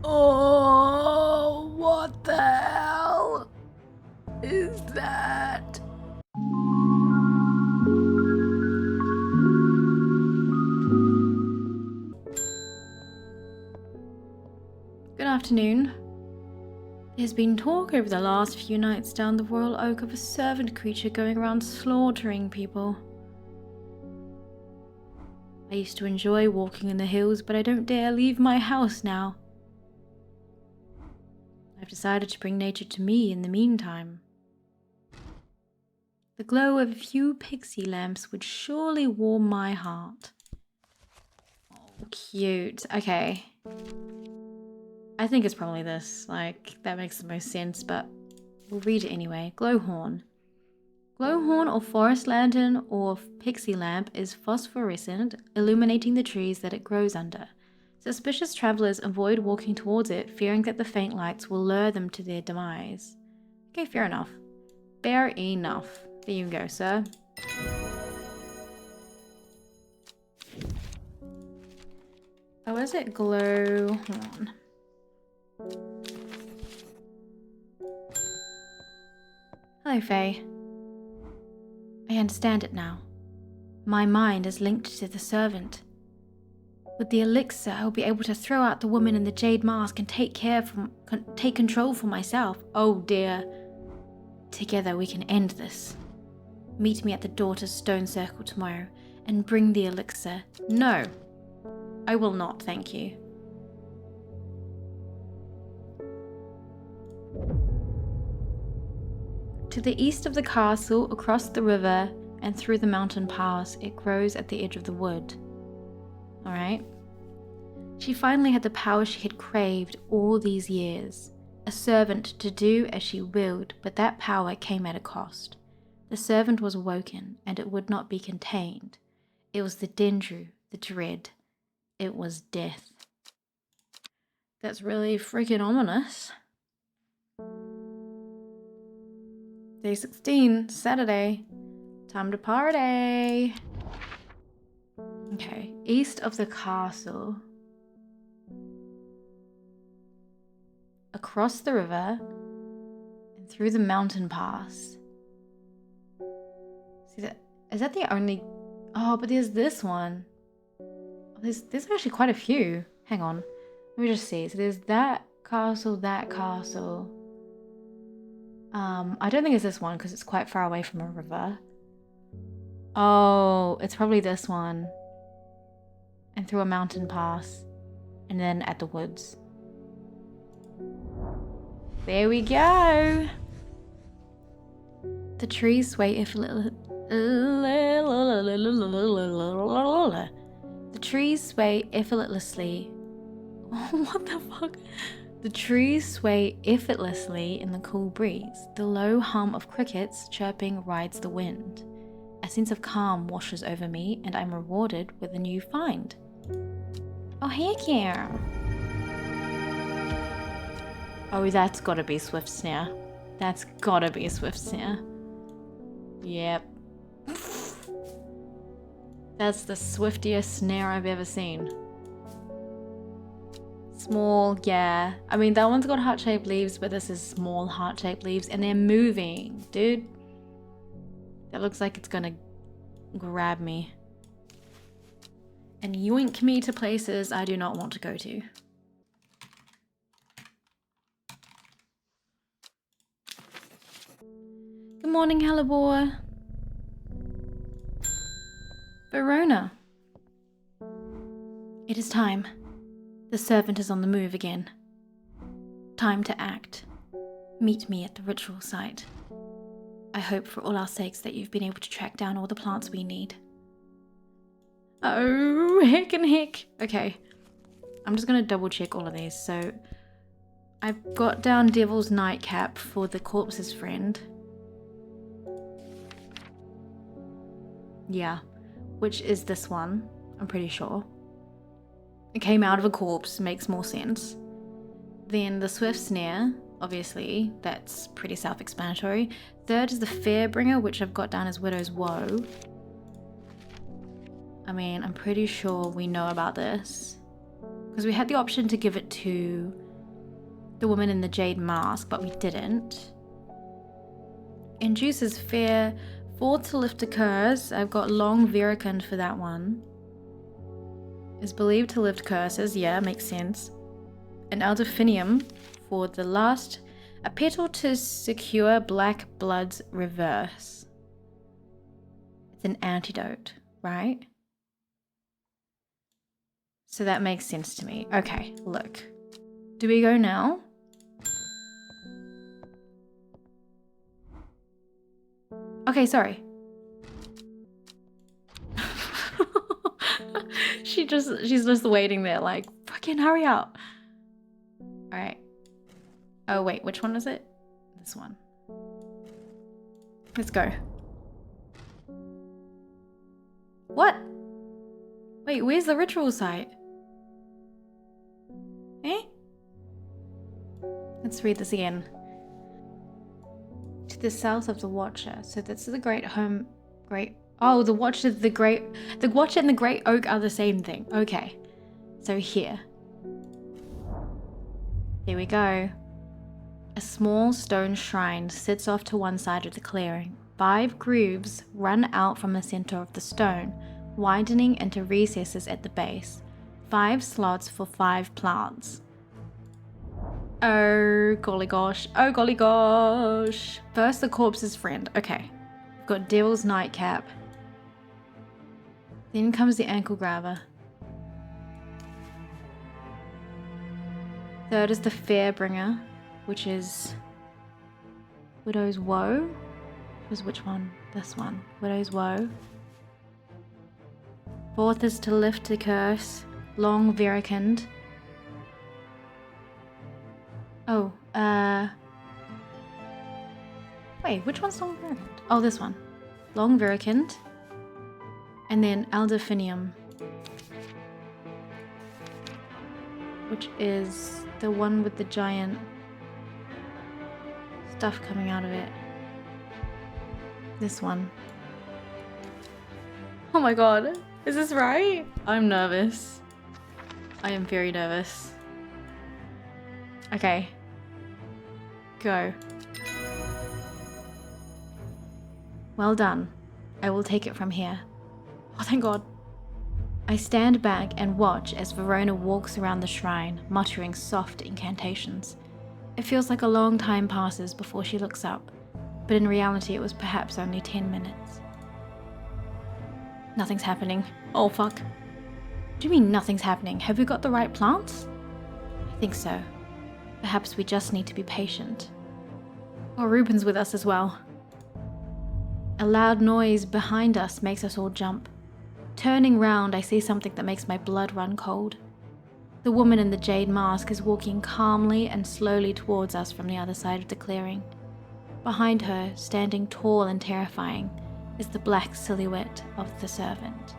Oh, what the hell is that? Good afternoon. There's been talk over the last few nights down the Royal Oak of a servant creature going around slaughtering people. I used to enjoy walking in the hills, but I don't dare leave my house now. I've decided to bring nature to me in the meantime. The glow of a few pixie lamps would surely warm my heart. Oh, cute. Okay. I think it's probably this. Like, that makes the most sense, but we'll read it anyway. Glowhorn. Glowhorn or forest lantern or pixie lamp is phosphorescent, illuminating the trees that it grows under. Suspicious travelers avoid walking towards it, fearing that the faint lights will lure them to their demise. Okay, fair enough. Fair enough. There you go, sir. Oh, is it glowhorn? Hello, Faye. I understand it now. My mind is linked to the servant. With the elixir, I will be able to throw out the woman in the jade mask and take control for myself. Oh dear. Together we can end this. Meet me at the daughter's stone circle tomorrow and bring the elixir. No, I will not, thank you. To the east of the castle, across the river, and through the mountain pass, it grows at the edge of the wood. Alright. She finally had the power she had craved all these years. A servant to do as she willed, but that power came at a cost. The servant was awoken, and it would not be contained. It was the Dendru, the dread. It was death. That's really freaking ominous. Day 16, Saturday. Time to party. Okay, east of the castle. Across the river and through the mountain pass. See that? Is that the only? Oh, but there's this one. Oh, there's actually quite a few. Hang on, let me just see. So there's that castle, that castle. I don't think it's this one because it's quite far away from a river. Oh, it's probably this one. And through a mountain pass, and then at the woods. There we go. The trees sway effortlessly. The trees sway effortlessly. What the fuck? The trees sway effortlessly in the cool breeze. The low hum of crickets chirping rides the wind. A sense of calm washes over me, and I'm rewarded with a new find. Oh, heck yeah. Oh, that's gotta be Swift Snare. That's gotta be a Swift Snare. Yep. That's the swiftiest snare I've ever seen. Small, yeah. I mean, that one's got heart-shaped leaves, but this is small heart-shaped leaves, and they're moving, dude. That looks like it's gonna grab me and yoink me to places I do not want to go to. Good morning, Hellebore. Verona. It is time. The servant is on the move again. Time to act. Meet me at the ritual site. I hope for all our sakes that you've been able to track down all the plants we need. Oh, heck and heck. Okay, I'm just gonna double check all of these. So I've got down Devil's Nightcap for the corpse's friend. Yeah, which is this one, I'm pretty sure. It came out of a corpse, makes more sense. Then the Swift Snare, obviously, that's pretty self-explanatory. Third is the Fairbringer, which I've got down as Widow's Woe. I mean, I'm pretty sure we know about this, because we had the option to give it to the woman in the jade mask, but we didn't. Induces fear. Fourth to lift a curse. I've got long veracund for that one. Is believed to lift curses. Yeah, makes sense. An Alderfinium for the last. A petal to secure black blood's reverse. It's an antidote, right? So that makes sense to me. Okay, look. Do we go now? Okay, sorry. She's just waiting there like, fucking hurry up. Alright. Oh wait, which one is it? This one. Let's go. What? Wait, where's the ritual site? Eh? Let's read this again. To the south of the Watcher. So that's the great. Oh, the Watcher, the Watcher and the Great Oak are the same thing. Okay. So here. Here we go. A small stone shrine sits off to one side of the clearing. 5 grooves run out from the center of the stone, widening into recesses at the base. 5 slots for 5 plants. Oh golly gosh. Oh golly gosh. First the corpse's friend. Okay. We've got Devil's Nightcap. Then comes the ankle grabber. Third is the Fairbringer, which is Widow's Woe. Was which one? This one. Widow's Woe. Fourth is to lift a curse. Long veracund. Oh, wait, which one's long veracund? Oh, this one. Long veracund. And then Alderfinium, which is the one with the giant stuff coming out of it. This one. Oh my god, is this right? I'm nervous. I am very nervous. Okay. Go. Well done. I will take it from here. Oh, thank God. I stand back and watch as Verona walks around the shrine, muttering soft incantations. It feels like a long time passes before she looks up, but in reality it was perhaps only 10 minutes. Nothing's happening. Oh, fuck. What do you mean nothing's happening? Have we got the right plants? I think so. Perhaps we just need to be patient. Oh, Ruben's with us as well. A loud noise behind us makes us all jump. Turning round, I see something that makes my blood run cold. The woman in the jade mask is walking calmly and slowly towards us from the other side of the clearing. Behind her, standing tall and terrifying, is the black silhouette of the servant.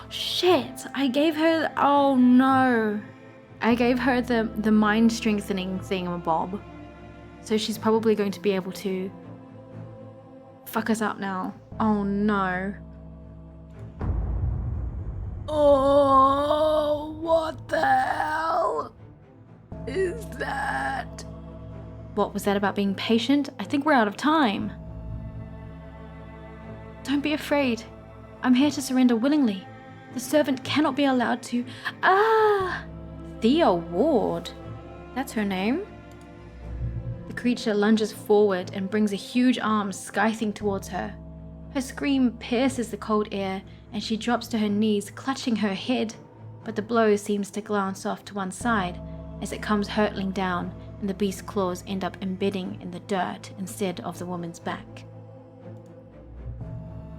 Shit! I gave her... Oh no! I gave her the mind strengthening thingamabob. So she's probably going to be able to fuck us up now. Oh no. Oh, what the hell is that? What was that about being patient? I think we're out of time. Don't be afraid. I'm here to surrender willingly. The servant cannot be allowed to... Ah! Thea Ward. That's her name? The creature lunges forward and brings a huge arm scything towards her. Her scream pierces the cold air, and she drops to her knees, clutching her head. But the blow seems to glance off to one side as it comes hurtling down, and the beast's claws end up embedding in the dirt instead of the woman's back.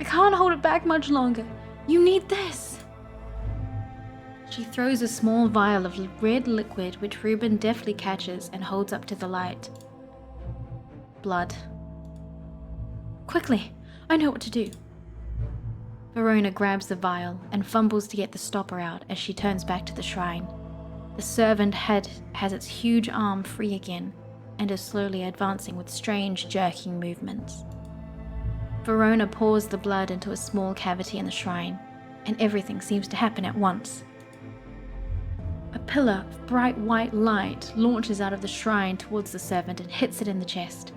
I can't hold it back much longer. You need this. She throws a small vial of red liquid which Ruben deftly catches and holds up to the light. Blood. Quickly, I know what to do. Verona grabs the vial and fumbles to get the stopper out as she turns back to the shrine. The servant head has its huge arm free again and is slowly advancing with strange jerking movements. Verona pours the blood into a small cavity in the shrine, and everything seems to happen at once. A pillar of bright white light launches out of the shrine towards the servant and hits it in the chest.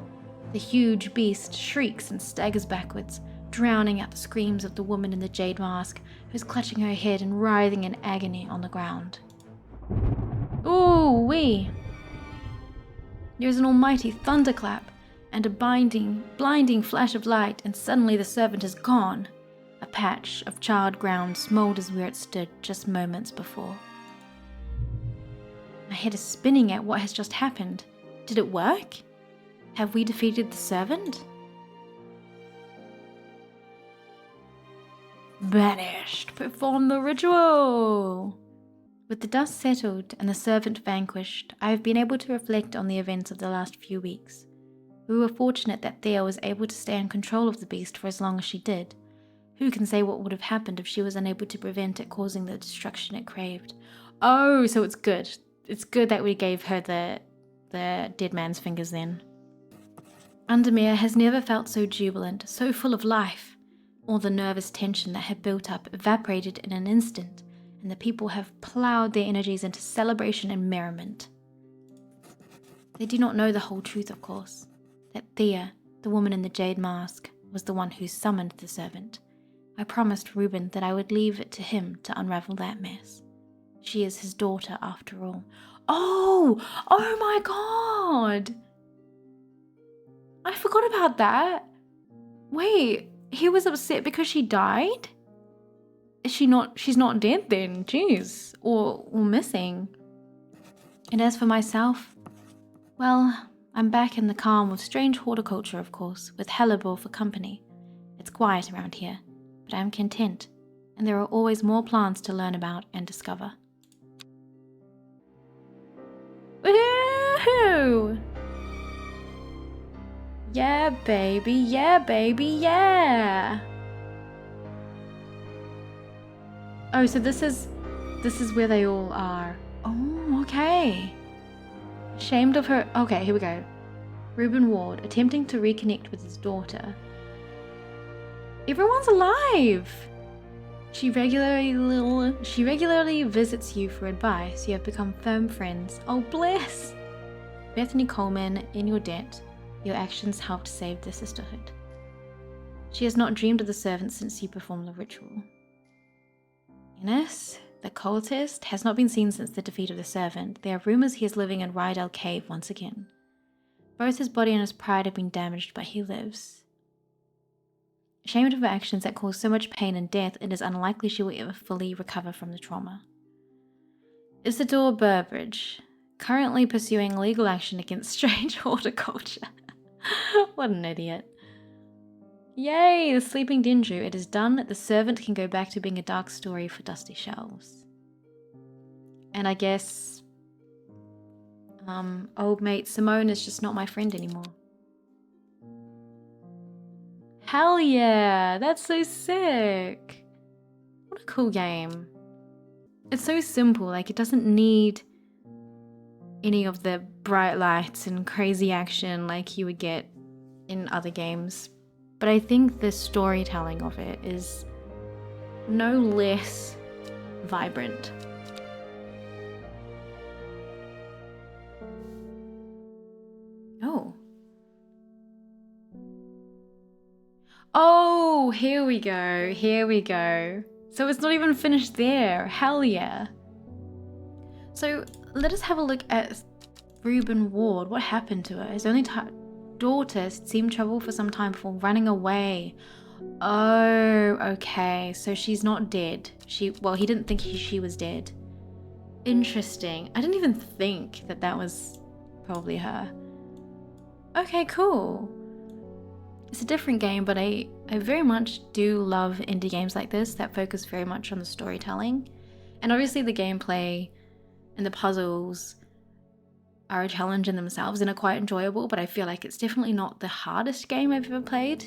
The huge beast shrieks and staggers backwards, drowning out the screams of the woman in the jade mask, who's clutching her head and writhing in agony on the ground. Ooh-wee! There's an almighty thunderclap and a blinding flash of light, and suddenly the servant is gone. A patch of charred ground smolders where it stood just moments before. My head is spinning at what has just happened. Did it work? Have we defeated the servant? Banished. Perform the ritual. With the dust settled and the servant vanquished, I have been able to reflect on the events of the last few weeks. We were fortunate that Thea was able to stay in control of the beast for as long as she did. Who can say what would have happened if she was unable to prevent it causing the destruction it craved? Oh, so it's good. It's good that we gave her the dead man's fingers then. Undermere has never felt so jubilant, so full of life. All the nervous tension that had built up evaporated in an instant, and the people have ploughed their energies into celebration and merriment. They do not know the whole truth, of course, that Thea, the woman in the jade mask, was the one who summoned the servant. I promised Reuben that I would leave it to him to unravel that mess. She is his daughter, after all. Oh my god! I forgot about that. Wait, he was upset because she died? She's not dead then, jeez, or missing. And as for myself, well, I'm back in the calm of strange horticulture, of course, with Hellebore for company. It's quiet around here, but I'm content, and there are always more plants to learn about and discover. Woohoo! Yeah, baby, yeah! Oh, so this is where they all are. Oh, okay. Ashamed of her. Okay, here we go. Reuben Ward, attempting to reconnect with his daughter. Everyone's alive! She regularly visits you for advice. You have become firm friends. Oh, bless! Bethany Coleman, in your debt. Your actions helped save the sisterhood. She has not dreamed of the servant since you performed the ritual. Enos, the cultist, has not been seen since the defeat of the servant. There are rumors he is living in Rydell Cave once again. Both his body and his pride have been damaged, but he lives. Ashamed of her actions that caused so much pain and death, it is unlikely she will ever fully recover from the trauma. Isidore Burbridge, currently pursuing legal action against strange horticulture. What an idiot. Yay, the sleeping Dendru. It is done. The servant can go back to being a dark story for dusty shelves. And I guess old mate Simone is just not my friend anymore. Hell yeah, that's so sick. What a cool game. It's so simple, like it doesn't need any of the bright lights and crazy action like you would get in other games. But I think the storytelling of it is no less vibrant. Oh, here we go. So it's not even finished there. Hell yeah. So let us have a look at Reuben Ward. What happened to her? His only daughter seemed trouble for some time before running away. Oh, okay. So she's not dead. He didn't think she was dead. Interesting. I didn't even think that was probably her. Okay, cool. It's a different game, but I very much do love indie games like this that focus very much on the storytelling. And obviously the gameplay and the puzzles are a challenge in themselves and are quite enjoyable, but I feel like it's definitely not the hardest game I've ever played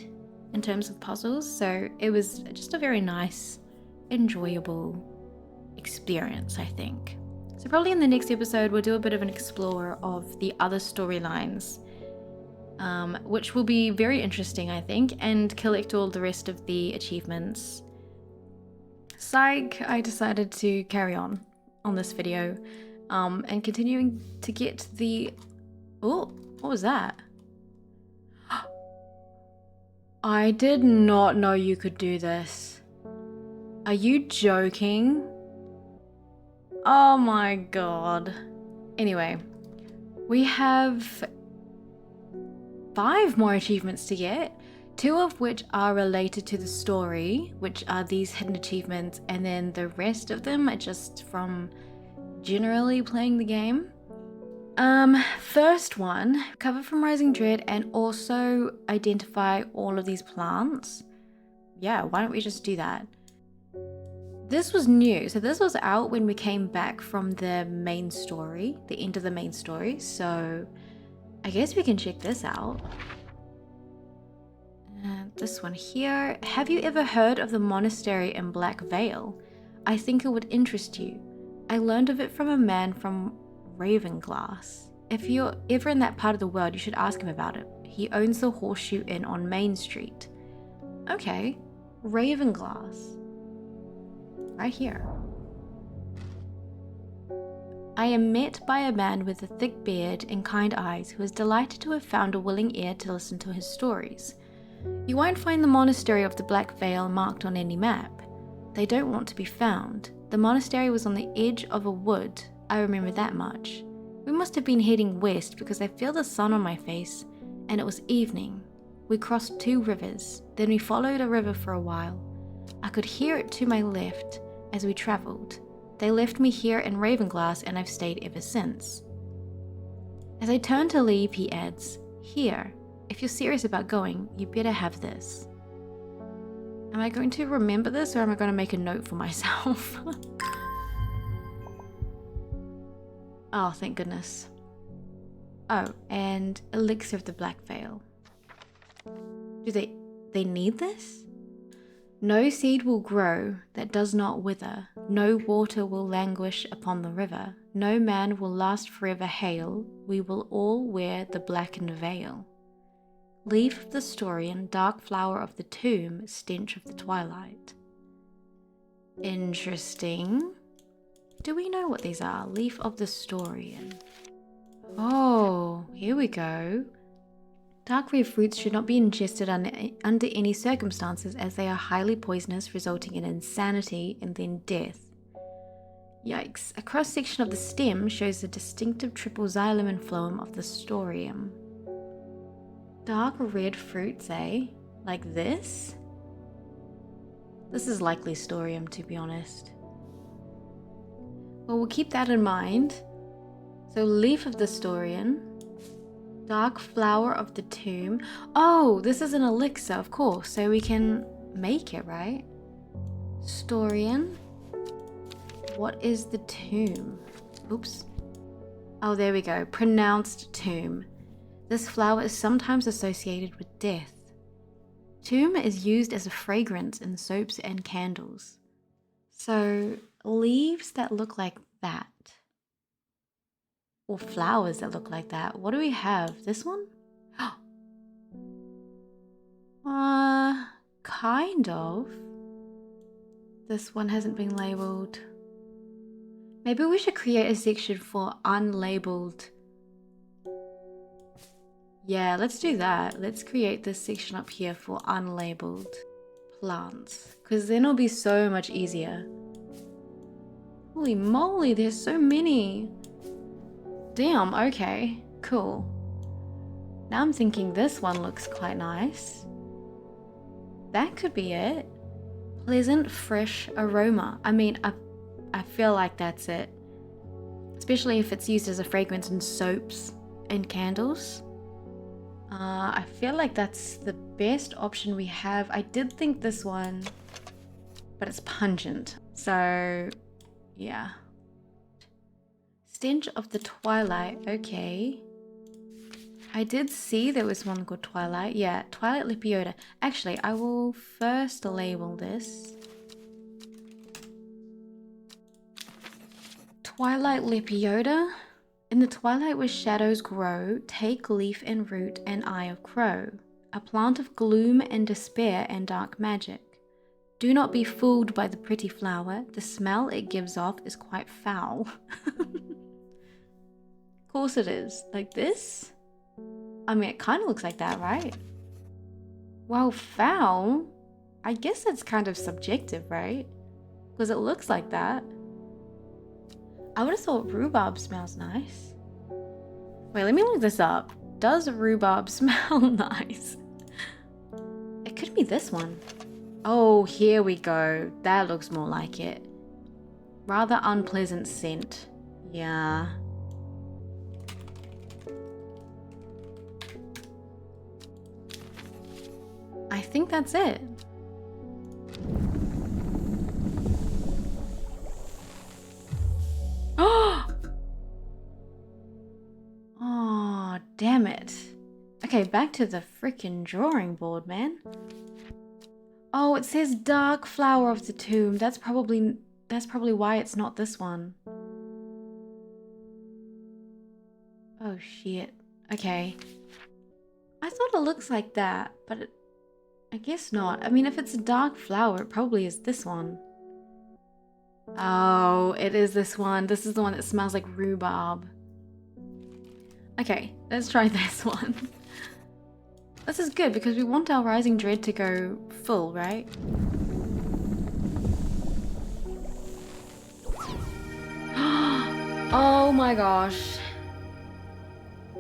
in terms of puzzles. So it was just a very nice, enjoyable experience, I think. So probably in the next episode, we'll do a bit of an explore of the other storylines, which will be very interesting, I think, and collect all the rest of the achievements. Psych, I decided to carry on this video. And continuing to get the... Oh, what was that? I did not know you could do this. Are you joking? Oh my god. Anyway, we have 5 more achievements to get, 2 of which are related to the story, which are these hidden achievements, and then the rest of them are just from generally playing the game. First one, recover from Rising Dread and also identify all of these plants. Yeah, why don't we just do that? This was new, so this was out when we came back from the main story, the end of the main story, so I guess we can check this out. This one here. Have you ever heard of the monastery in Black Vale? I think it would interest you. I learned of it from a man from Ravenglass. If you're ever in that part of the world, you should ask him about it. He owns the Horseshoe Inn on Main Street. Okay, Ravenglass. Right here. I am met by a man with a thick beard and kind eyes who is delighted to have found a willing ear to listen to his stories. You won't find the monastery of the Black Vale marked on any map. They don't want to be found. The monastery was on the edge of a wood, I remember that much. We must have been heading west because I feel the sun on my face, and it was evening. We crossed 2 rivers, then we followed a river for a while. I could hear it to my left as we travelled. They left me here in Ravenglass and I've stayed ever since. As I turn to leave, he adds, here, if you're serious about going, you better have this. Am I going to remember this or am I going to make a note for myself? Oh, thank goodness. Oh, and Elixir of the Black Veil. Do they need this? No seed will grow that does not wither. No water will languish upon the river. No man will last forever hail. We will all wear the blackened veil. Leaf of the Storian, dark flower of the tomb, stench of the twilight. Interesting. Do we know what these are? Leaf of the Storian. Oh, here we go. Dark red fruits should not be ingested under any circumstances as they are highly poisonous, resulting in insanity and then death. Yikes. A cross-section of the stem shows the distinctive triple xylem and phloem of the Storium. Dark red fruits, eh? Like this? This is likely Storium, to be honest. Well, we'll keep that in mind. So, leaf of the Storian. Dark flower of the tomb. Oh, this is an elixir, of course, so we can make it, right? Storian. What is the tomb? Oops. Oh, there we go. Pronounced tomb. This flower is sometimes associated with death. Tomb is used as a fragrance in soaps and candles. So, leaves that look like that. Or flowers that look like that. What do we have? This one? Kind of. This one hasn't been labeled. Maybe we should create a section for unlabeled. Yeah, let's do that. Let's create this section up here for unlabeled plants. Because then it'll be so much easier. Holy moly, there's so many. Damn, okay, cool. Now I'm thinking this one looks quite nice. That could be it. Pleasant, fresh aroma. I mean, I feel like that's it. Especially if it's used as a fragrance in soaps and candles. I feel like that's the best option we have. I did think this one, but it's pungent. So, yeah. Stench of the Twilight, okay. I did see there was one called Twilight. Yeah, Twilight Lepiota. Actually, I will first label this. Twilight Lepiota. In the twilight where shadows grow, take leaf and root and eye of crow, a plant of gloom and despair and dark magic. Do not be fooled by the pretty flower. The smell it gives off is quite foul. course it is. Like this? I mean, it kind of looks like that, right? Well, foul? I guess that's kind of subjective, right? Because it looks like that. I would have thought rhubarb smells nice. Wait, let me look this up. Does rhubarb smell nice? It could be this one. Oh, here we go. That looks more like it. Rather unpleasant scent. Yeah. I think that's it. Oh, damn it. Okay, back to the freaking drawing board, man. Oh, it says dark flower of the tomb. That's probably why it's not this one. Oh shit. Okay. I thought it looks like that, but I guess not. I mean, if it's a dark flower, it probably is this one. Oh, it is this one. This is the one that smells like rhubarb. Okay, let's try this one. This is good because we want our Rising Dread to go full, right? Oh my gosh.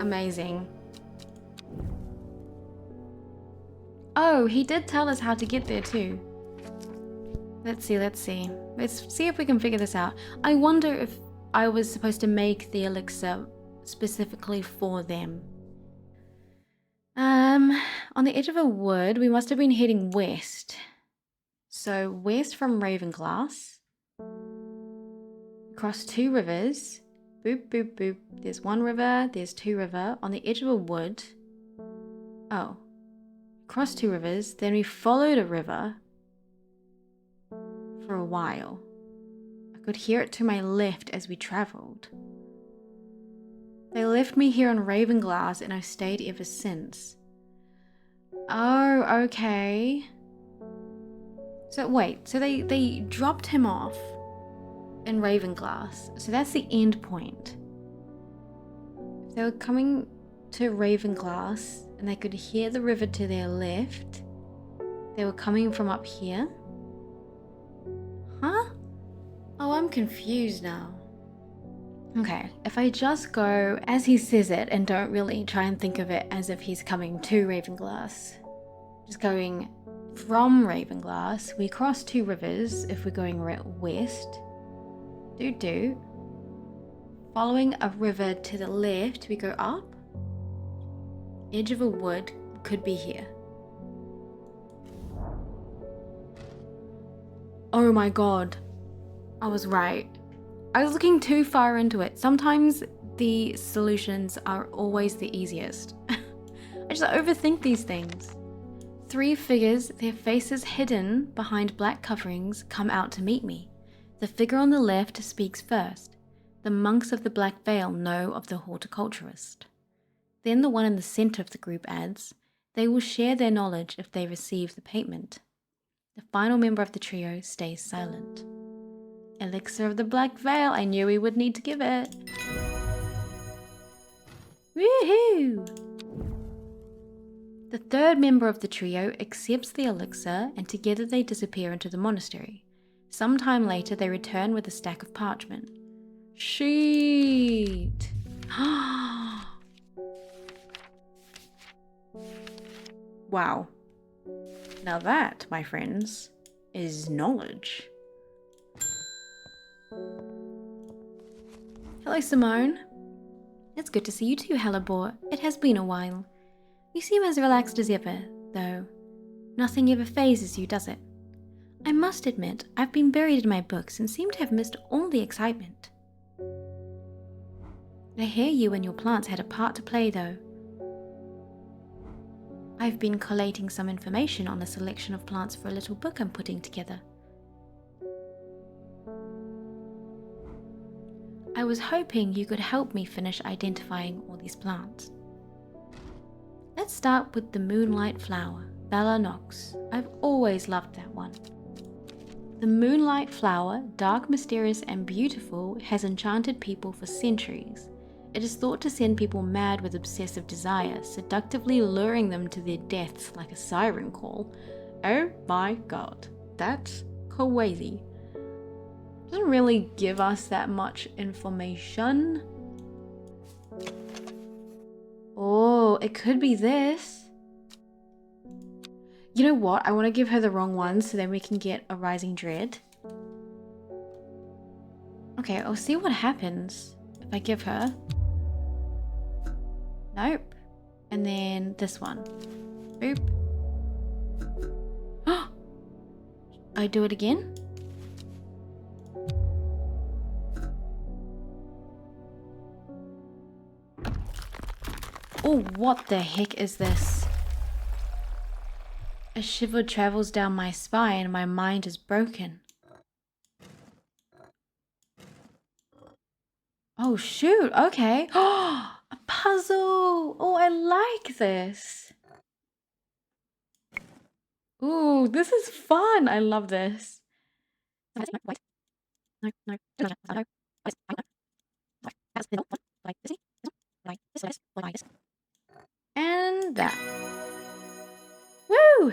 Amazing. Oh, he did tell us how to get there too. Let's see. Let's see if we can figure this out. I wonder if I was supposed to make the elixir specifically for them. On the edge of a wood, we must have been heading west. So west from Ravenglass. Across 2 rivers. Boop, boop, boop. There's 1 river, there's 2 river. On the edge of a wood. Oh. Across 2 rivers. Then we followed a river for a while. I could hear it to my left as we travelled. They left me here on Ravenglass and I've stayed ever since. Oh, okay. So wait, so they dropped him off in Ravenglass. So that's the end point. If they were coming to Ravenglass and they could hear the river to their left, they were coming from up here? Huh? Oh, I'm confused now. Okay, if I just go as he says it and don't really try and think of it as if he's coming to Ravenglass, just going from Ravenglass, we cross 2 rivers if we're going west. Following a river to the left, we go up. Edge of a wood could be here. Oh my god, I was right. I was looking too far into it. Sometimes the solutions are always the easiest. I just overthink these things. 3 figures, their faces hidden behind black coverings, come out to meet me. The figure on the left speaks first. The monks of the Black Veil know of the horticulturist. Then the one in the center of the group adds, they will share their knowledge if they receive the payment. The final member of the trio stays silent. Elixir of the Black Veil, I knew we would need to give it. Woohoo! The 3rd member of the trio accepts the elixir and together they disappear into the monastery. Sometime later they return with a stack of parchment. Sheet! Wow. Now that, my friends, is knowledge. Hello, Simone. It's good to see you too, Hellebore. It has been a while. You seem as relaxed as ever, though. Nothing ever phases you, does it? I must admit, I've been buried in my books and seem to have missed all the excitement. I hear you and your plants had a part to play, though. I've been collating some information on a selection of plants for a little book I'm putting together. I was hoping you could help me finish identifying all these plants. Let's start with the moonlight flower, Bella Nox. I've always loved that one. The moonlight flower, dark, mysterious and beautiful, has enchanted people for centuries. It is thought to send people mad with obsessive desire, seductively luring them to their deaths like a siren call. Oh my god, that's crazy. Doesn't really give us that much information. Oh, it could be this. You know what? I want to give her the wrong one so then we can get a rising dread. Okay, I'll see what happens if I give her. Nope. And then this one. Boop. I do it again. Oh, what the heck is this? A shiver travels down my spine and my mind is broken. Oh shoot, okay. Oh, a puzzle. Oh, I like this. Ooh, this is fun. I love this. And that. Woo!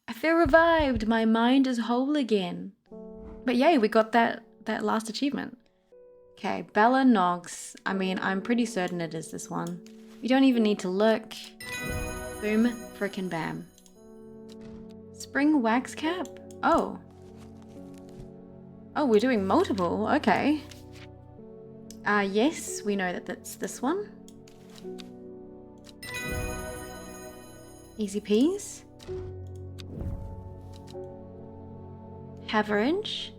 I feel revived. My mind is whole again. But yay, we got that last achievement. Okay, Bella Nogs. I mean, I'm pretty certain it is this one. We don't even need to look. Boom, frickin' bam. Spring wax cap? Oh. Oh, we're doing multiple. Okay. Yes, we know that that's this one. Easy peas. Haverage.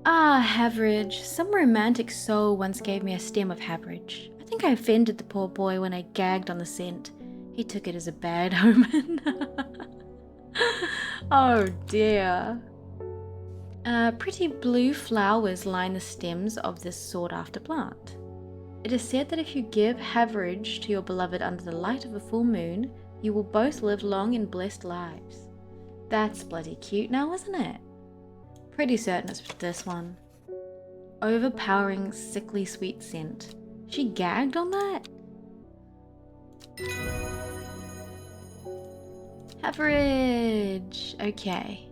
Ah, Haverage. Some romantic soul once gave me a stem of Haverage. I think I offended the poor boy when I gagged on the scent. He took it as a bad omen. Oh dear. Pretty blue flowers line the stems of this sought-after plant. It is said that if you give Haverage to your beloved under the light of a full moon, you will both live long and blessed lives. That's bloody cute now, isn't it? Pretty certain it's this one. Overpowering, sickly sweet scent. She gagged on that? Haverage. Okay.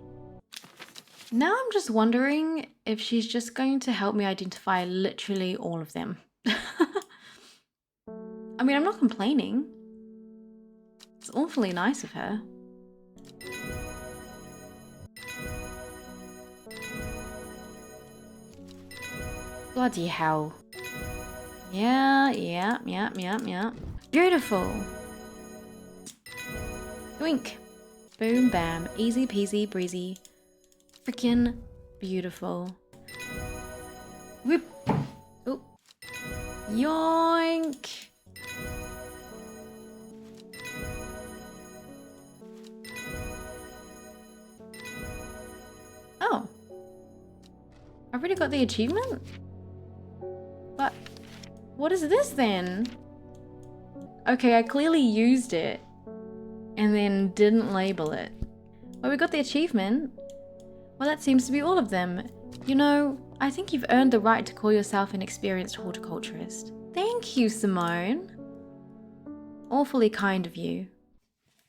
Now I'm just wondering if she's just going to help me identify literally all of them. I mean, I'm not complaining. It's awfully nice of her. Bloody hell. Yeah. Beautiful. Wink. Boom, bam. Easy peasy, breezy. Freaking beautiful. Whoop. Oh. Yoink. Oh. I've already got the achievement? But what is this then? Okay, I clearly used it and then didn't label it. Well, we got the achievement. Well, that seems to be all of them. You know, I think you've earned the right to call yourself an experienced horticulturist. Thank you, Simone. Awfully kind of you.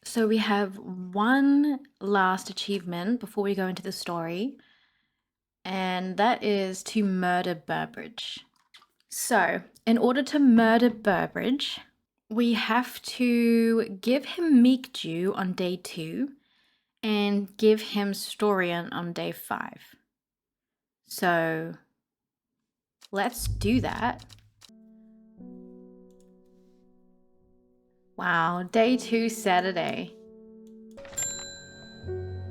So we have one last achievement before we go into the story, and that is to murder Burbridge. So, in order to murder Burbridge, we have to give him Meek Dew on day 2 and give him Storian on day 5. So, let's do that. Wow, day 2 Saturday.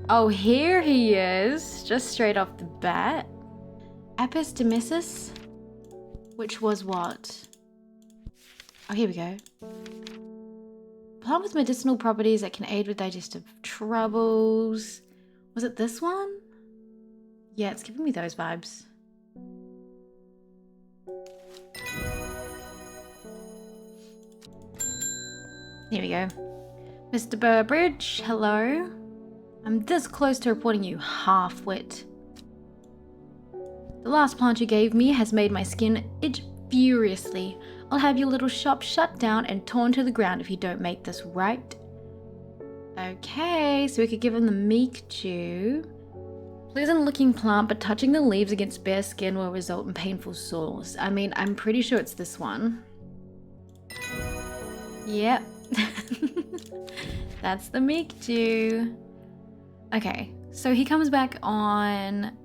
Oh, here he is, just straight off the bat. Apis domessis, which was what? Oh, here we go. Plant with medicinal properties that can aid with digestive troubles. Was it this one? Yeah, it's giving me those vibes. Here we go. Mr. Burbridge, hello. I'm this close to reporting you half-wit. The last plant you gave me has made my skin itch furiously. I'll have your little shop shut down and torn to the ground if you don't make this right. Okay, so we could give him the meek Jew. Pleasant looking plant, but touching the leaves against bare skin will result in painful sores. I mean, I'm pretty sure it's this one. Yep. That's the meek Jew. Okay, so he comes back on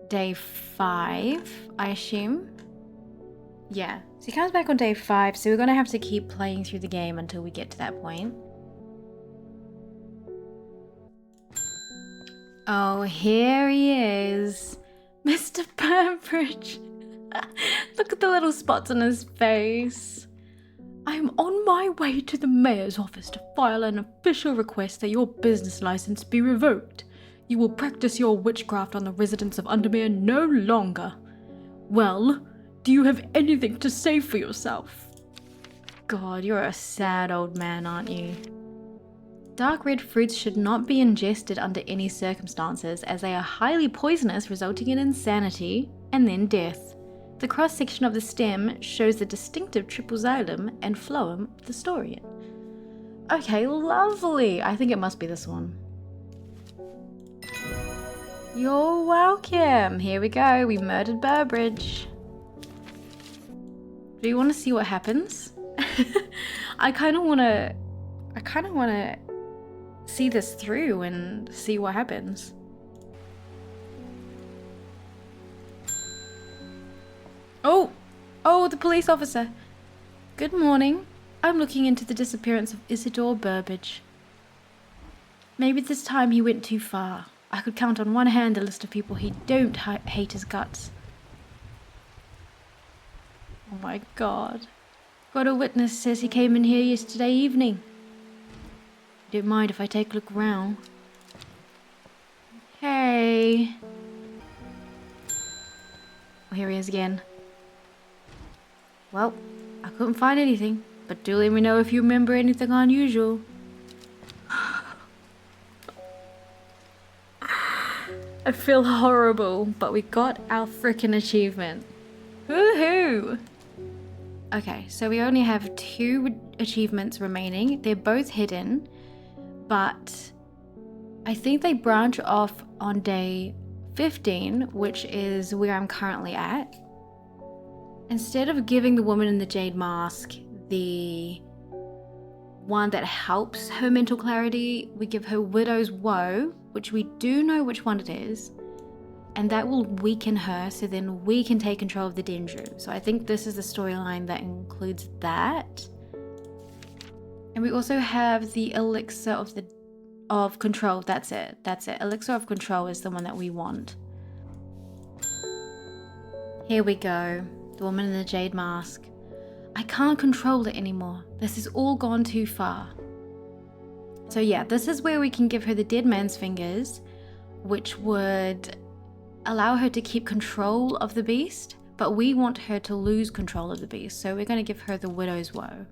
day 5, I assume. Yeah, so he comes back on day 5, so we're gonna have to keep playing through the game until we get to that point. Oh, here he is. Mr. Burbridge. Look at the little spots on his face. I'm on my way to the mayor's office to file an official request that your business license be revoked. You will practice your witchcraft on the residents of Undermere no longer. Well, do you have anything to say for yourself? God, you're a sad old man, aren't you? Dark red fruits should not be ingested under any circumstances, as they are highly poisonous, resulting in insanity and then death. The cross-section of the stem shows the distinctive triple xylem and phloem of the Storian. Okay, lovely. I think it must be this one. You're welcome. Here we go. We murdered Burbridge. Do you want to see what happens? I kind of want to see this through and see what happens. Oh, the police officer. Good morning. I'm looking into the disappearance of Isidore Burbridge. Maybe this time he went too far. I could count on one hand the list of people he don't hate his guts. Oh my god. Got a witness says he came in here yesterday evening. Don't mind if I take a look around. Hey. Oh, here he is again. Well, I couldn't find anything, but do let me know if you remember anything unusual. I feel horrible, but we got our frickin' achievement. Woohoo! Okay, so we only have 2 achievements remaining. They're both hidden, but I think they branch off on day 15, which is where I'm currently at. Instead of giving the woman in the jade mask the one that helps her mental clarity, we give her widow's woe, which we do know which one it is, and that will weaken her, so then we can take control of the Dendru. So I think this is the storyline that includes that. And we also have the elixir of control. That's it. Elixir of control is the one that we want. Here we go. The woman in the jade mask. I can't control it anymore. This has all gone too far. So yeah, this is where we can give her the dead man's fingers, which would allow her to keep control of the beast, but we want her to lose control of the beast, so we're going to give her the widow's woe.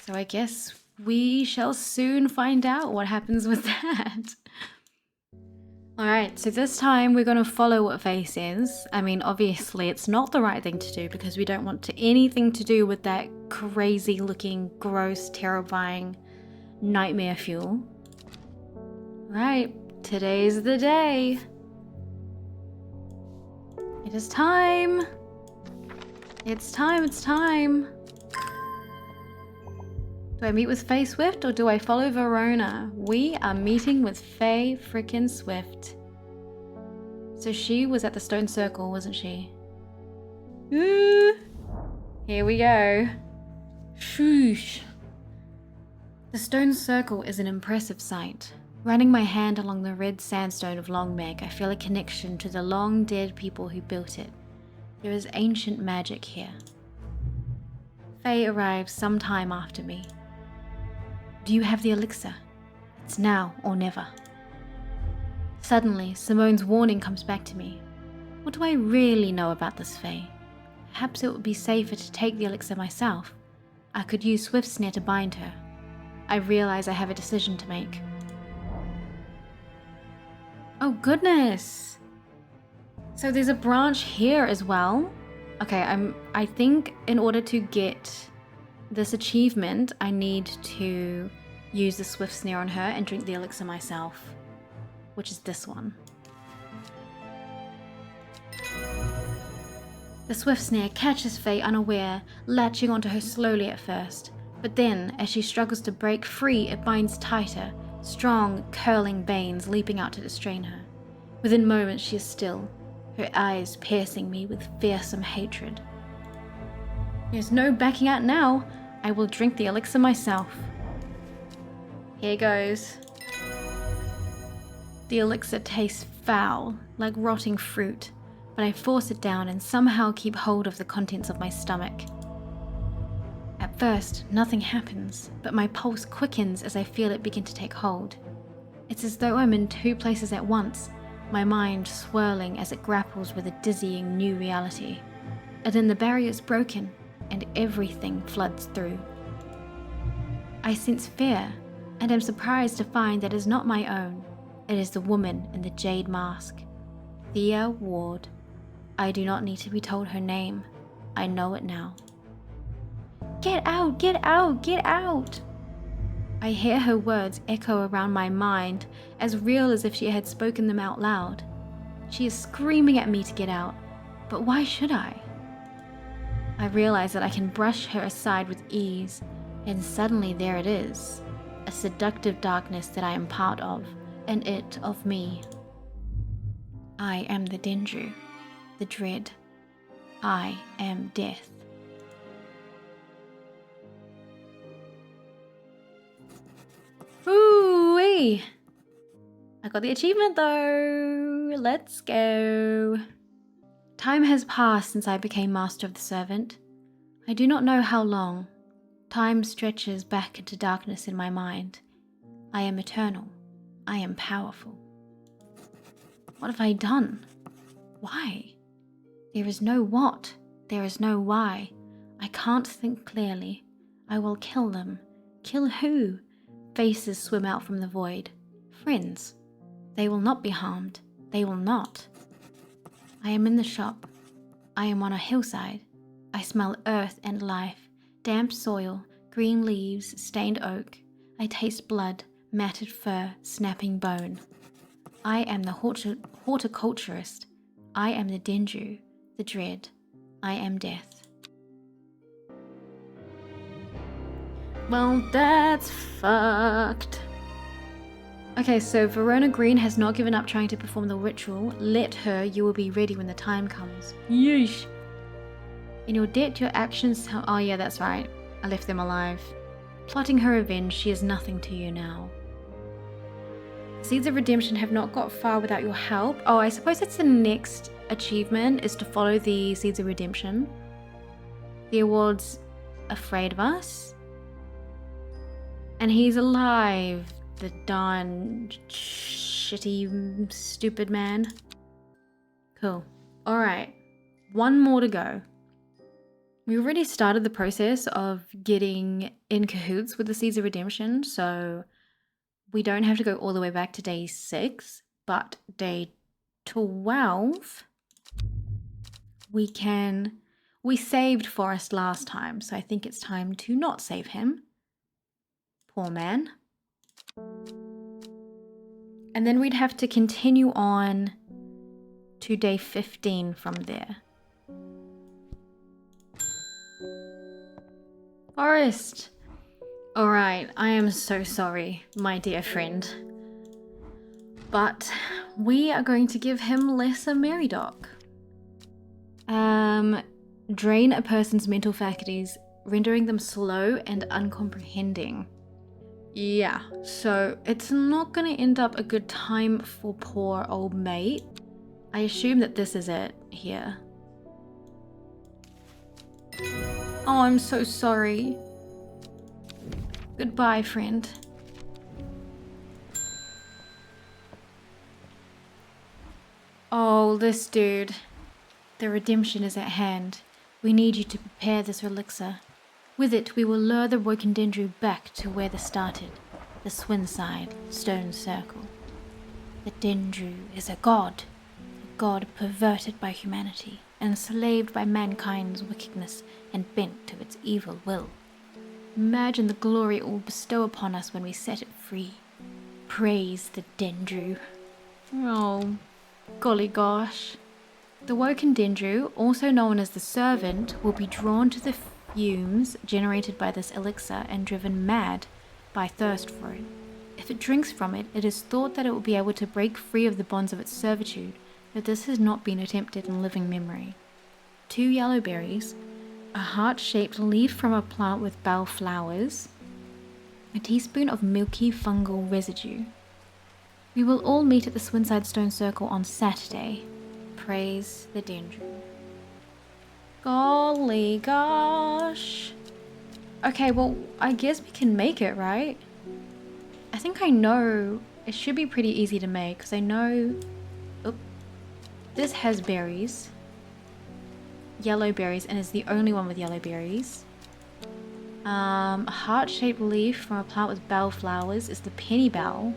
So I guess we shall soon find out what happens with that. Alright, so this time we're going to follow what Faye says. I mean, obviously it's not the right thing to do because we don't want anything to do with that crazy looking, gross, terrifying nightmare fuel. Right, today's the day. It is time. It's time. Do I meet with Faye Swift or do I follow Verona? We are meeting with Faye frickin' Swift. So she was at the stone circle, wasn't she? Ooh. Here we go. Shoosh. The stone circle is an impressive sight. Running my hand along the red sandstone of Longmeg, I feel a connection to the long dead people who built it. There is ancient magic here. Faye arrives some time after me. Do you have the elixir? It's now or never. Suddenly, Simone's warning comes back to me. What do I really know about this Faye? Perhaps it would be safer to take the elixir myself. I could use Swift's snare to bind her. I realize I have a decision to make. Oh goodness! So there's a branch here as well. Okay, I think in order to get this achievement, I need to use the swift snare on her and drink the elixir myself, which is this one. The swift snare catches Faye unaware, latching onto her slowly at first. But then, as she struggles to break free, it binds tighter, strong, curling veins leaping out to distrain her. Within moments she is still, her eyes piercing me with fearsome hatred. There's no backing out now. I will drink the elixir myself. Here goes. The elixir tastes foul, like rotting fruit, but I force it down and somehow keep hold of the contents of my stomach. At first, nothing happens, but my pulse quickens as I feel it begin to take hold. It's as though I'm in two places at once, my mind swirling as it grapples with a dizzying new reality. And then the barrier is broken, and everything floods through. I sense fear, and am surprised to find that it is not my own. It is the woman in the jade mask. Thea Ward. I do not need to be told her name. I know it now. Get out, get out, get out! I hear her words echo around my mind, as real as if she had spoken them out loud. She is screaming at me to get out, but why should I? I realize that I can brush her aside with ease, and suddenly there it is, a seductive darkness that I am part of, and it of me. I am the Dendru, the dread. I am death. Ooh-wee! I got the achievement though. Let's go. Time has passed since I became Master of the Servant. I do not know how long. Time stretches back into darkness in my mind. I am eternal. I am powerful. What have I done? Why? There is no what. There is no why. I can't think clearly. I will kill them. Kill who? Faces swim out from the void. Friends. They will not be harmed. They will not. I am in the shop. I am on a hillside. I smell earth and life, damp soil, green leaves, stained oak. I taste blood, matted fur, snapping bone. I am the horticulturist. I am the Dendru, the dread. I am death. Well, that's fucked. Okay, so Verona Green has not given up trying to perform the ritual. Let her, you will be ready when the time comes. Yeesh. In your debt, your actions... Oh yeah, that's right. I left them alive. Plotting her revenge, she is nothing to you now. Seeds of Redemption have not got far without your help. Oh, I suppose that's the next achievement, is to follow the Seeds of Redemption. The award's afraid of us. And he's alive. The darn shitty, stupid man. Cool. Alright. One more to go. We already started the process of getting in cahoots with the Seeds of Redemption, so we don't have to go all the way back to day 6, but day 12, we saved Forrest last time, so I think it's time to not save him. Poor man. And then we'd have to continue on to day 15 from there. Forrest! Alright, I am so sorry, my dear friend. But we are going to give him Lesser Meridoc. Drain a person's mental faculties, rendering them slow and uncomprehending. Yeah, so it's not gonna end up a good time for poor old mate. I assume that this is it here. Oh, I'm so sorry. Goodbye, friend. Oh, this dude. The redemption is at hand. We need you to prepare this elixir. With it, we will lure the woken Dendru back to where they started, the Swinside Stone Circle. The Dendru is a god god perverted by humanity, enslaved by mankind's wickedness, and bent to its evil will. Imagine the glory it will bestow upon us when we set it free. Praise the Dendru. Oh, golly gosh. The woken Dendru, also known as the servant, will be drawn to the fumes generated by this elixir and driven mad by thirst for it. If it drinks from it, it is thought that it will be able to break free of the bonds of its servitude, but this has not been attempted in living memory. 2 yellow berries, a heart-shaped leaf from a plant with bell flowers, a teaspoon of milky fungal residue. We will all meet at the Swinside Stone Circle on Saturday. Praise the Dendru. Golly gosh. Okay, well, I guess we can make it, right? I think I know. It should be pretty easy to make, because I know... Oop. This has berries. Yellow berries, and is the only one with yellow berries. A heart-shaped leaf from a plant with bell flowers is the penny bell.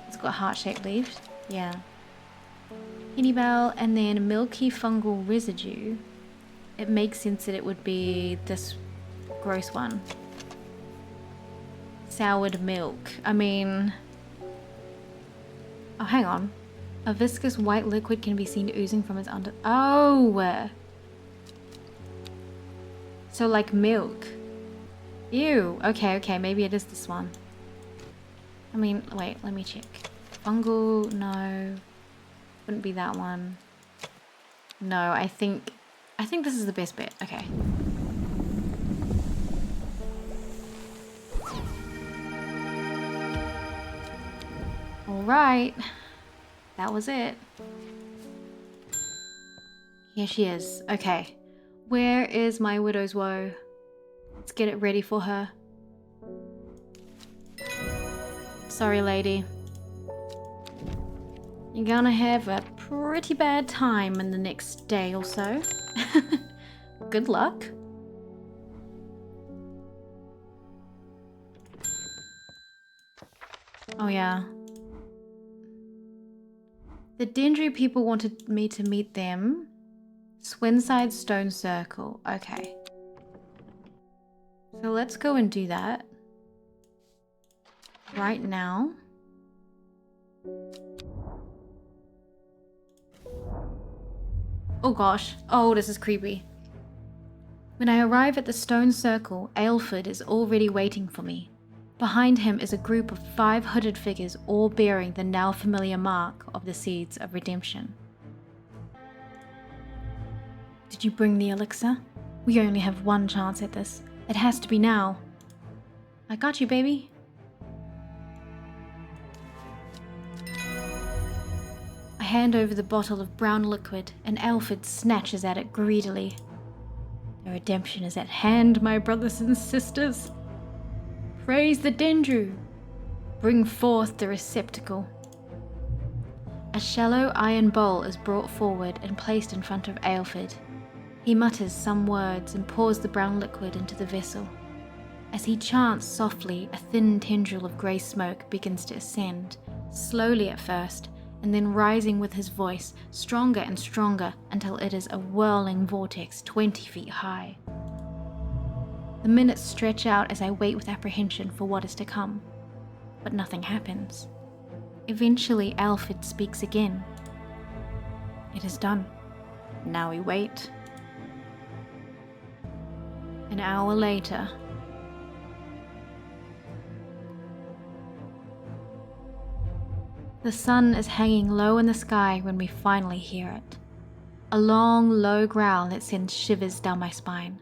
It's got heart-shaped leaves. Yeah. Penny bell, and then milky fungal residue. It makes sense that it would be this gross one. Soured milk. I mean... Oh, hang on. A viscous white liquid can be seen oozing from its under... Oh! So like milk. Ew. Okay, maybe it is this one. I mean, wait, let me check. Fungal, no. Wouldn't be that one. No, I think this is the best bet. Okay. Alright. That was it. Here she is. Okay. Where is my widow's woe? Let's get it ready for her. Sorry, lady. You're gonna have a pretty bad time in the next day or so. Good luck. Oh yeah. The Dendru people wanted me to meet them. Swinside Stone Circle. Okay. So let's go and do that. Right now. Oh gosh. Oh, this is creepy. When I arrive at the stone circle, Aelfred is already waiting for me. Behind him is a group of 5 hooded figures, all bearing the now familiar mark of the Seeds of Redemption. Did you bring the elixir? We only have one chance at this. It has to be now. I got you, baby. I hand over the bottle of brown liquid, and Aelfred snatches at it greedily. The redemption is at hand, my brothers and sisters. Praise the Dendru. Bring forth the receptacle. A shallow iron bowl is brought forward and placed in front of Aelfred. He mutters some words and pours the brown liquid into the vessel. As he chants softly, a thin tendril of grey smoke begins to ascend, slowly at first, and then rising with his voice, stronger and stronger, until it is a whirling vortex 20 feet high. The minutes stretch out as I wait with apprehension for what is to come, but nothing happens. Eventually, Aelfred speaks again. It is done. Now we wait. An hour later. The sun is hanging low in the sky when we finally hear it. A long, low growl that sends shivers down my spine.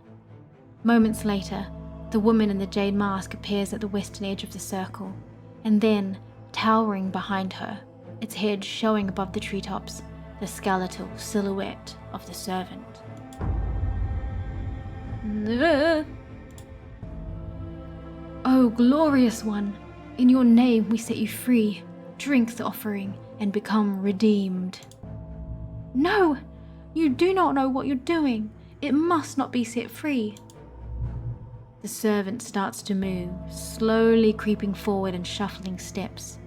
Moments later, the woman in the jade mask appears at the western edge of the circle, and then, towering behind her, its head showing above the treetops, the skeletal silhouette of the servant. Oh, glorious one, in your name we set you free. Drink the offering and become redeemed. No! You do not know what you're doing. It must not be set free. The servant starts to move, slowly creeping forward in shuffling steps.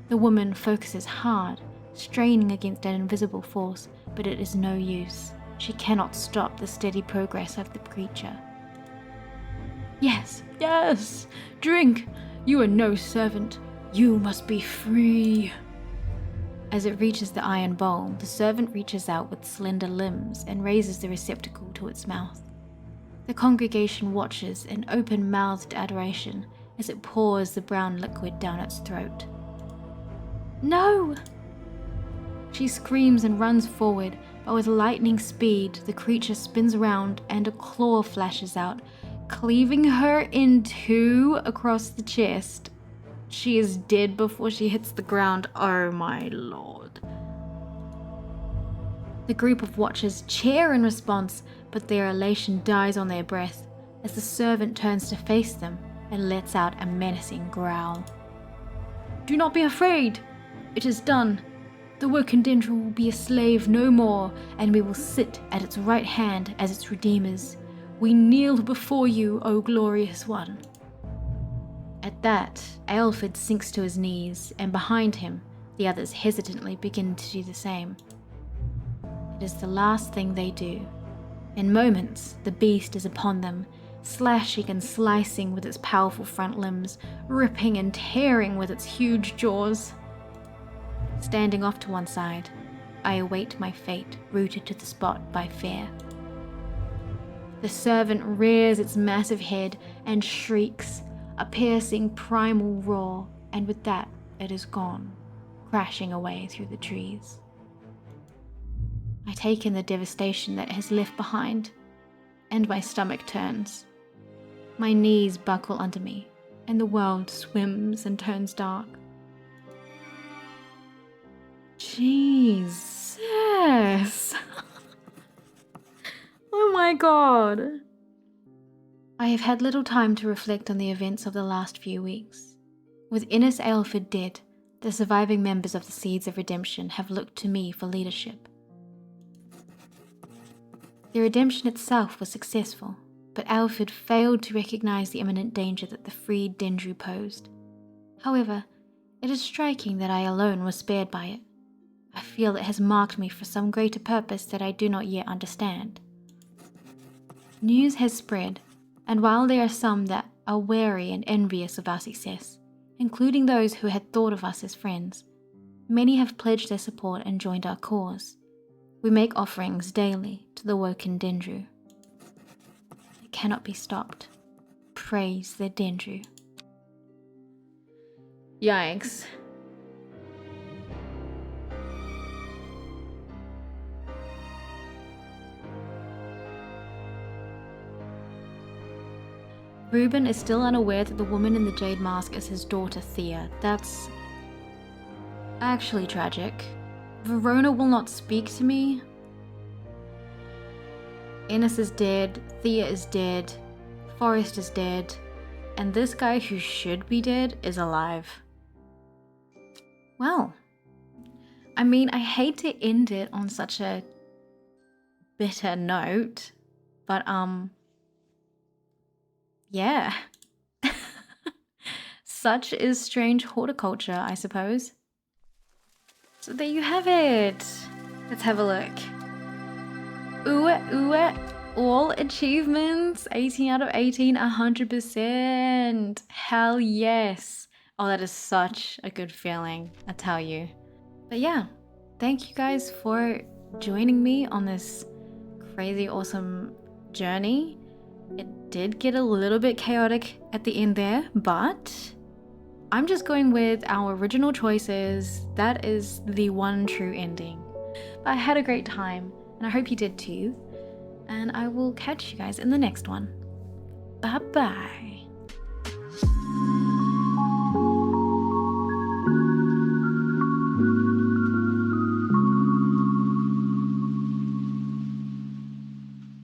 The woman focuses hard, straining against an invisible force, but it is no use. She cannot stop the steady progress of the creature. Yes, yes! Drink! You are no servant. You must be free. As it reaches the iron bowl, the servant reaches out with slender limbs and raises the receptacle to its mouth. The congregation watches in open-mouthed adoration as it pours the brown liquid down its throat. No! She screams and runs forward, but with lightning speed, the creature spins around and a claw flashes out, cleaving her in two across the chest. She is dead before she hits the ground. Oh my lord. The group of watchers cheer in response, but their elation dies on their breath as the servant turns to face them and lets out a menacing growl. Do not be afraid! It is done. The Wokendendra will be a slave no more, and we will sit at its right hand as its redeemers. We kneel before you, O glorious one. At that, Aelfred sinks to his knees, and behind him, the others hesitantly begin to do the same. It is the last thing they do. In moments, the beast is upon them, slashing and slicing with its powerful front limbs, ripping and tearing with its huge jaws. Standing off to one side, I await my fate, rooted to the spot by fear. The servant rears its massive head and shrieks, a piercing primal roar, and with that, it is gone, crashing away through the trees. I take in the devastation that it has left behind, and my stomach turns. My knees buckle under me, and the world swims and turns dark. Jesus. Oh my god. I have had little time to reflect on the events of the last few weeks. With Innes Aelfred dead, the surviving members of the Seeds of Redemption have looked to me for leadership. The redemption itself was successful, but Aelfred failed to recognize the imminent danger that the freed Dendru posed. However, it is striking that I alone was spared by it. I feel it has marked me for some greater purpose that I do not yet understand. News has spread, and while there are some that are wary and envious of our success, including those who had thought of us as friends, many have pledged their support and joined our cause. We make offerings daily to the Wokendendra. It cannot be stopped. Praise the Dendru. Yikes. Reuben is still unaware that the woman in the jade mask is his daughter Thea. That's actually tragic. Verona will not speak to me. Innes is dead, Thea is dead, Forrest is dead, and this guy who should be dead is alive. Well, I mean, I hate to end it on such a bitter note, but yeah. Such is strange horticulture, I suppose. So there you have it. Let's have a look. All achievements, 18 out of 18, 100%. Hell yes. Oh, that is such a good feeling, I tell you. But yeah, thank you guys for joining me on this crazy awesome journey. It did get a little bit chaotic at the end there, but I'm just going with our original choices. That is the one true ending. But I had a great time, and I hope you did too. And I will catch you guys in the next one. Bye bye.